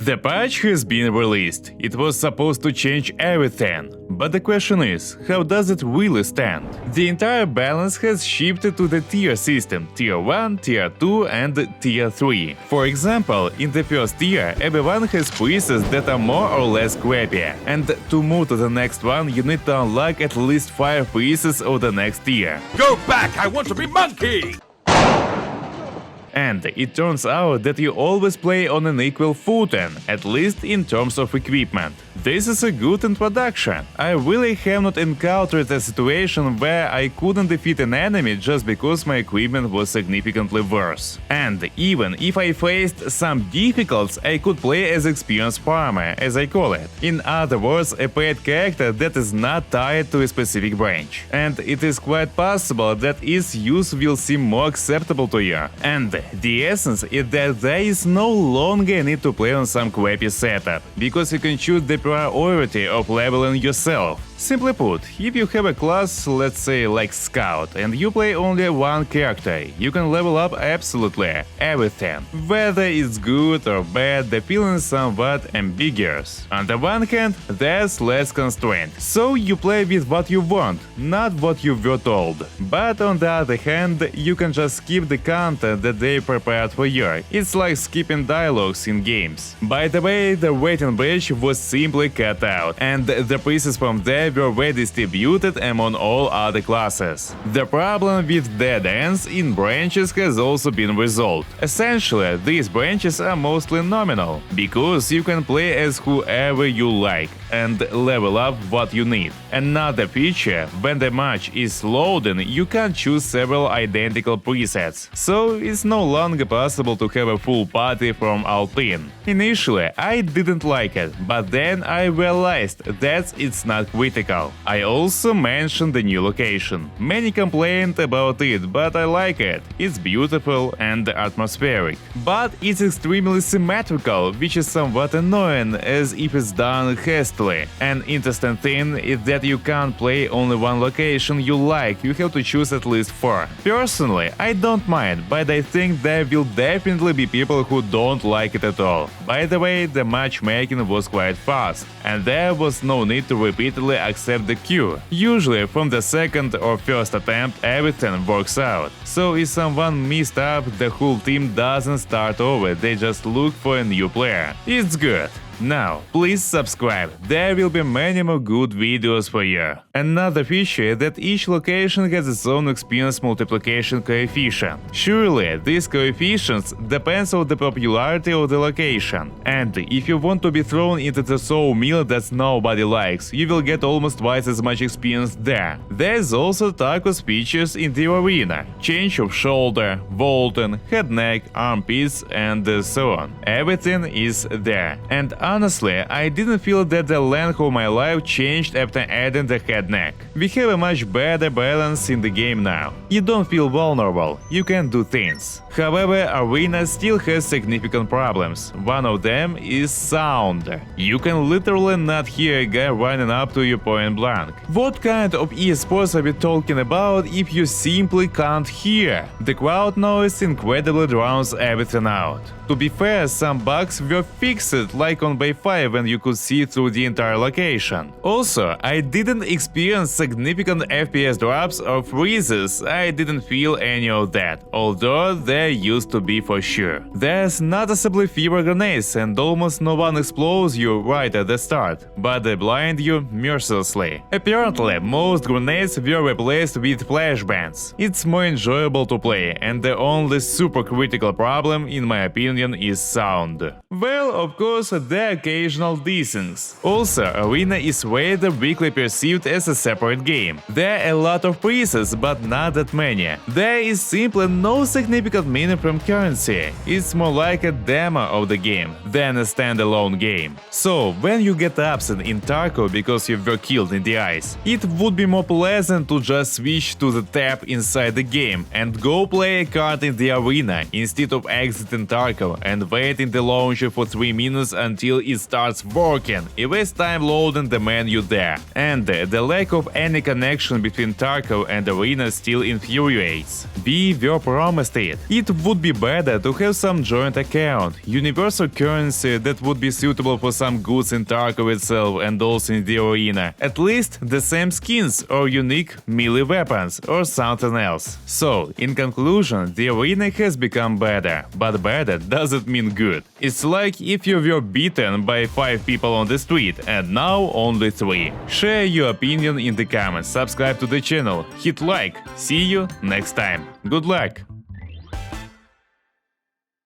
The patch has been released. It was supposed to change everything. But the question is, how does it really stand? The entire balance has shifted to the tier system, tier 1, tier 2 and tier 3. For example, in the first tier, everyone has presets that are more or less crappy, and to move to the next one you need to unlock at least 5 presets of the next tier. Go back! I want to be monkey! And it turns out that you always play on an equal footing, at least in terms of equipment. This is a good introduction. I really have not encountered a situation where I couldn't defeat an enemy just because my equipment was significantly worse. And even if I faced some difficulties, I could play as experienced farmer, as I call it. In other words, a paid character that is not tied to a specific branch. And it is quite possible that its use will seem more acceptable to you. And the essence is that there is no longer a need to play on some crappy setup, because you can choose the priority of leveling yourself. Simply put, if you have a class, let's say like Scout, and you play only one character, you can level up absolutely everything. Whether it's good or bad, the feeling is somewhat ambiguous. On the one hand, there's less constraint, so you play with what you want, not what you were told. But on the other hand, you can just skip the content that they prepared for you. It's like skipping dialogues in games. By the way, the waiting bridge was simply cut out, and the presets from there were redistributed among all other classes. The problem with dead ends in branches has also been resolved. Essentially, these branches are mostly nominal, because you can play as whoever you like and level up what you need. Another feature, when the match is loading, you can choose several identical presets, so it's no longer possible to have a full party from Alpine. Initially, I didn't like it, but then I realized that it's not critical. I also mentioned the new location. Many complained about it, but I like it. It's beautiful and atmospheric. But it's extremely symmetrical, which is somewhat annoying as if it's done hastily. An interesting thing is that you can't play only one location you like, you have to choose at least 4. Personally, I don't mind, but I think there will definitely be people who don't like it at all. By the way, the matchmaking was quite fast, and there was no need to repeatedly accept the queue. Usually from the second or first attempt everything works out. So if someone messed up, the whole team doesn't start over, they just look for a new player. It's good. Now, please subscribe, there will be many more good videos for you. Another feature is that each location has its own experience multiplication coefficient. Surely, these coefficients depends on the popularity of the location. And if you want to be thrown into the sawmill that nobody likes, you will get almost twice as much experience there. There's also Tarkov's features in the arena. Change of shoulder, vaulting, head neck, armpits and so on. Everything is there. And honestly, I didn't feel that the length of my life changed after adding the head neck. We have a much better balance in the game now. You don't feel vulnerable, you can do things. However, Arena still has significant problems. One of them is sound. You can literally not hear a guy running up to you point blank. What kind of esports are we talking about if you simply can't hear? The crowd noise incredibly drowns everything out. To be fair, some bugs were fixed, like on Bay 5 when you could see through the entire location. Also, I didn't experience significant FPS drops or freezes, I didn't feel any of that, although there used to be for sure. There's noticeably fewer grenades and almost no one explodes you right at the start, but they blind you mercilessly. Apparently, most grenades were replaced with flashbangs. It's more enjoyable to play, and the only super critical problem, in my opinion, is sound. Well, of course, there are occasional dissings. Also, Arena is rather weakly perceived as a separate game. There are a lot of presets, but not that many. There is simply no significant meaning from currency. It's more like a demo of the game than a standalone game. So, when you get upset in Tarkov because you were killed in the ice, it would be more pleasant to just switch to the tab inside the game and go play a card in the arena instead of exiting Tarkov Tarkov and wait in the launcher for 3 minutes until it starts working. It wastes time loading the menu there. And the lack of any connection between Tarkov and Arena still infuriates. We were promised it. It would be better to have some joint account, universal currency that would be suitable for some goods in Tarkov itself and also in the Arena. At least the same skins or unique melee weapons or something else. So, in conclusion, the Arena has become better, but better doesn't mean good. It's like if you were beaten by 5 people on the street and now only 3. Share your opinion in the comments, subscribe to the channel, hit like. See you next time. Good luck!